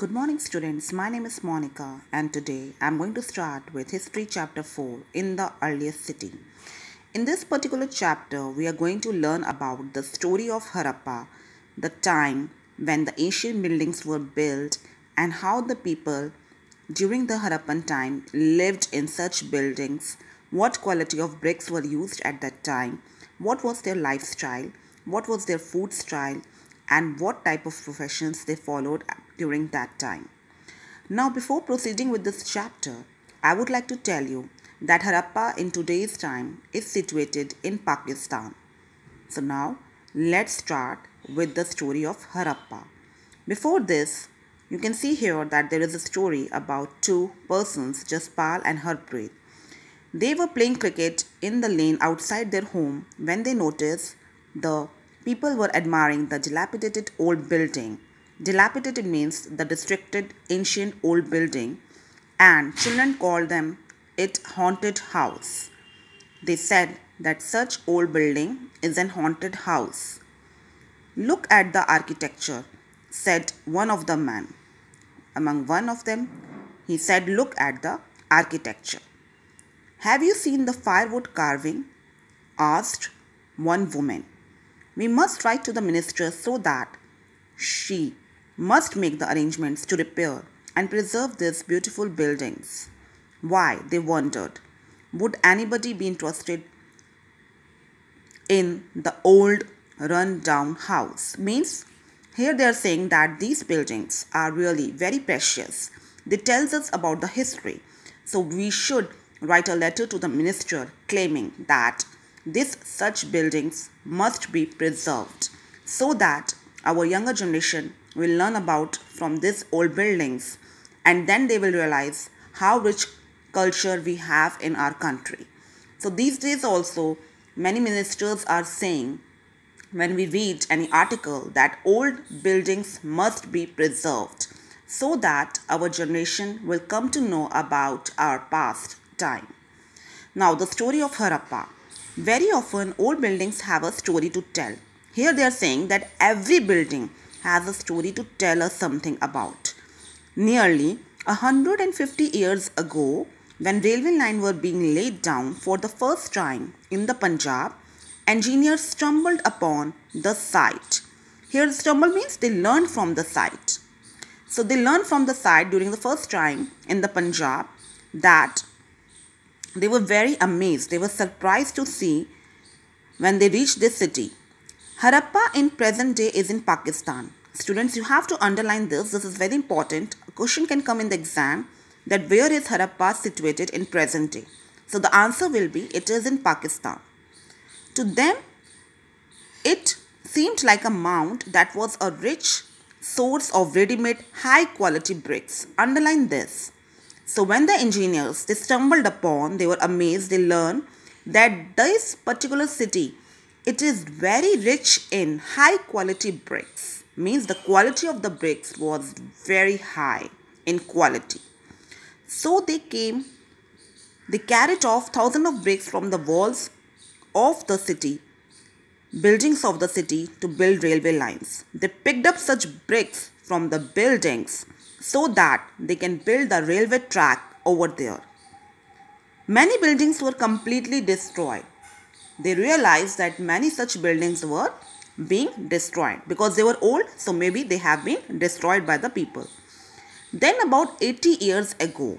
Good morning, students. My name is Monica, and today I'm going to start with History Chapter 4 in the earliest city. In this particular chapter, we are going to learn about the story of Harappa, the time when the ancient buildings were built, and how the people during the Harappan time lived in such buildings, what quality of bricks were used at that time, what was their lifestyle, what was their food style, and what type of professions they followed during that time. Now, before proceeding with this chapter, I would like to tell you that Harappa in today's time is situated in Pakistan. So now, let's start with the story of Harappa. Before this, you can see here that there is a story about two persons, Jaspal and Harpreet. They were playing cricket in the lane outside their home when they noticed the people were admiring the dilapidated old building. Dilapidated means the distracted ancient old building, and children called it haunted house. They said that such old building is an haunted house. Look at the architecture, said one of the men. Among one of them, he said, look at the architecture. Have you seen the firewood carving? Asked one woman. We must write to the minister so that she must make the arrangements to repair and preserve these beautiful buildings. Why, they wondered, would anybody be interested in the old run-down house? Means, here they are saying that these buildings are really very precious. They tell us about the history. So we should write a letter to the minister claiming that such buildings must be preserved so that our younger generation will learn about from these old buildings, and then they will realize how rich culture we have in our country. So these days also many ministers are saying, when we read any article, that old buildings must be preserved so that our generation will come to know about our past time. Now, the story of Harappa. Very often old buildings have a story to tell. Here they are saying that every building has a story to tell us something about. Nearly 150 years ago, when railway lines were being laid down for the first time in the Punjab, engineers stumbled upon the site. Here stumble means they learned from the site. So they learned from the site during the first time in the Punjab that they were very amazed. They were surprised to see when they reached this city. Harappa in present day is in Pakistan. Students, you have to underline this. This is very important. A question can come in the exam that where is Harappa situated in present day? So the answer will be it is in Pakistan. To them, it seemed like a mound that was a rich source of ready-made high-quality bricks. Underline this. So when the engineers, they stumbled upon, they were amazed, they learned that this particular city, it is very rich in high quality bricks. Means the quality of the bricks was very high in quality. So they carried off thousands of bricks from the walls of the city, buildings of the city to build railway lines. They picked up such bricks from the buildings so that they can build the railway track over there. Many buildings were completely destroyed. They realized that many such buildings were being destroyed because they were old, so maybe they have been destroyed by the people. Then about 80 years ago,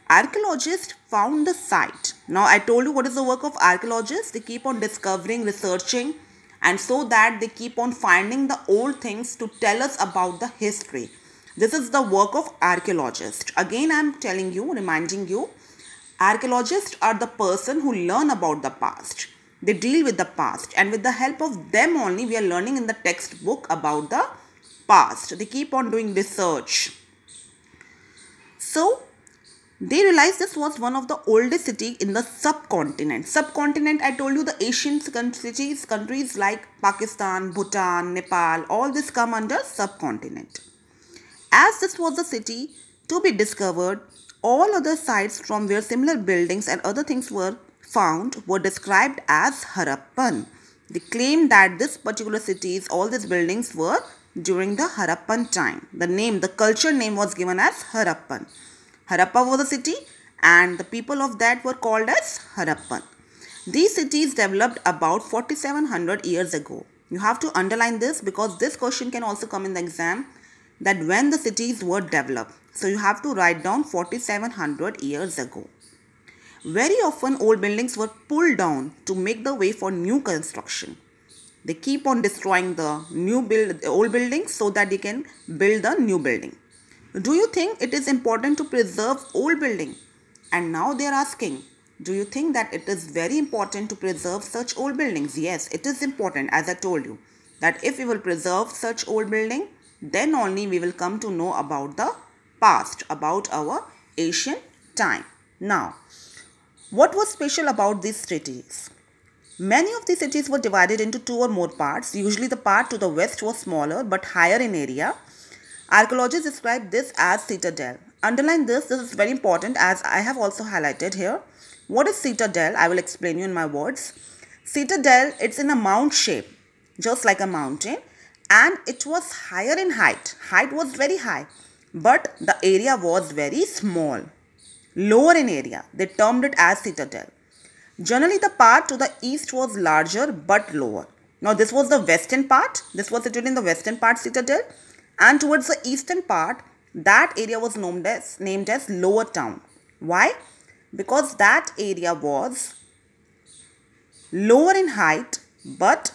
archaeologists found the site. Now I told you what is the work of archaeologists. They keep on discovering, researching, and so that they keep on finding the old things to tell us about the history. This is the work of archaeologists. Again, I am telling you, reminding you, archaeologists are the person who learn about the past. They deal with the past, and with the help of them only we are learning in the textbook about the past. They keep on doing research. So they realized this was one of the oldest cities in the subcontinent. Subcontinent, I told you, the Asian countries like Pakistan, Bhutan, Nepal, all this come under subcontinent. As this was the city to be discovered, all other sites from where similar buildings and other things were found were described as Harappan. They claimed that this particular cities, all these buildings were during the Harappan time. The culture name was given as Harappan. Harappa was a city and the people of that were called as Harappan. These cities developed about 4700 years ago. You have to underline this because this question can also come in the exam, that when the cities were developed. So you have to write down 4700 years ago. Very often old buildings were pulled down to make the way for new construction. They keep on destroying the old buildings so that they can build the new building. Do you think it is important to preserve old building? And now they are asking, do you think that it is very important to preserve such old buildings? Yes, it is important, as I told you, that if we will preserve such old building, then only we will come to know about the past, about our ancient time. Now, what was special about these cities? Many of these cities were divided into two or more parts. Usually the part to the west was smaller but higher in area. Archaeologists describe this as citadel. Underline this is very important, as I have also highlighted here. What is citadel? I will explain you in my words. Citadel, it's in a mount shape, just like a mountain, and it was higher in height. Height was very high, but the area was very small. Lower in area, they termed it as citadel. Generally, the part to the east was larger but lower. Now, this was the western part. This was situated in the western part citadel. And towards the eastern part, that area was named as Lower Town. Why? Because that area was lower in height but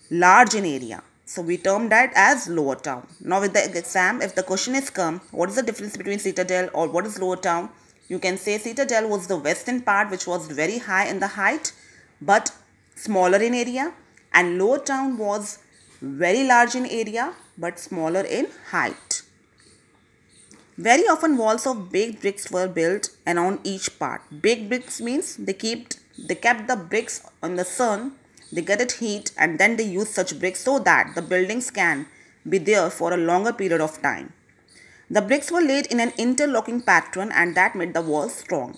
large in area. So, we termed that as Lower Town. Now, with the exam, if the question is come, what is the difference between citadel or what is Lower Town? You can say citadel was the western part which was very high in the height but smaller in area, and Lower Town was very large in area but smaller in height. Very often walls of baked bricks were built around each part. Baked bricks means they kept the bricks on the sun, they get it heat, and then they use such bricks so that the buildings can be there for a longer period of time. The bricks were laid in an interlocking pattern and that made the walls strong.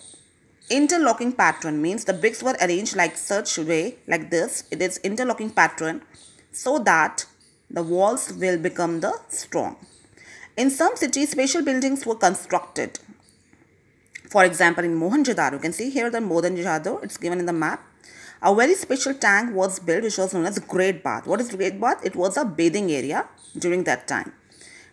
Interlocking pattern means the bricks were arranged like such way, like this. It is interlocking pattern so that the walls will become the strong. In some cities, special buildings were constructed. For example, in Mohenjo-daro, you can see here the Mohenjo-daro, it's given in the map. A very special tank was built which was known as Great Bath. What is Great Bath? It was a bathing area during that time.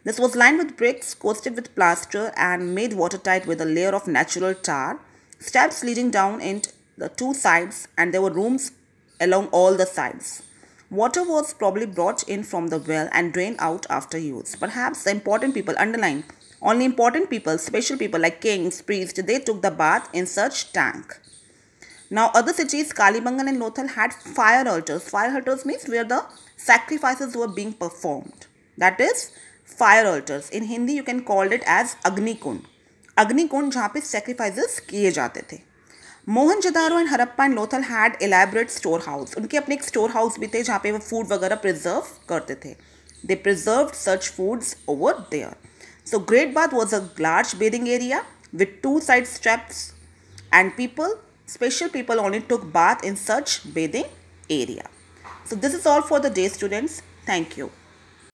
This was lined with bricks, coated with plaster and made watertight with a layer of natural tar, steps leading down into the two sides, and there were rooms along all the sides. Water was probably brought in from the well and drained out after use. Perhaps the important people, underline, only important people, special people like kings, priests, they took the bath in such tank. Now other cities, Kalibangan and Lothal, had fire altars. Fire altars means where the sacrifices were being performed. That is fire altars. In Hindi you can call it as Agni Kund. Agni Kund जहाँ पे sacrifices किए जाते थे. Mohenjodaro and Harappa and Lothal had elaborate store house. उनके अपने एक store house भी थे जहाँ पे वो फूड वगैरह प्रिजर्व करते थे. They preserved such foods over there. So great bath was a large bathing area with two side steps, and special people only took bath in such bathing area. So this is all for the day, students. Thank you.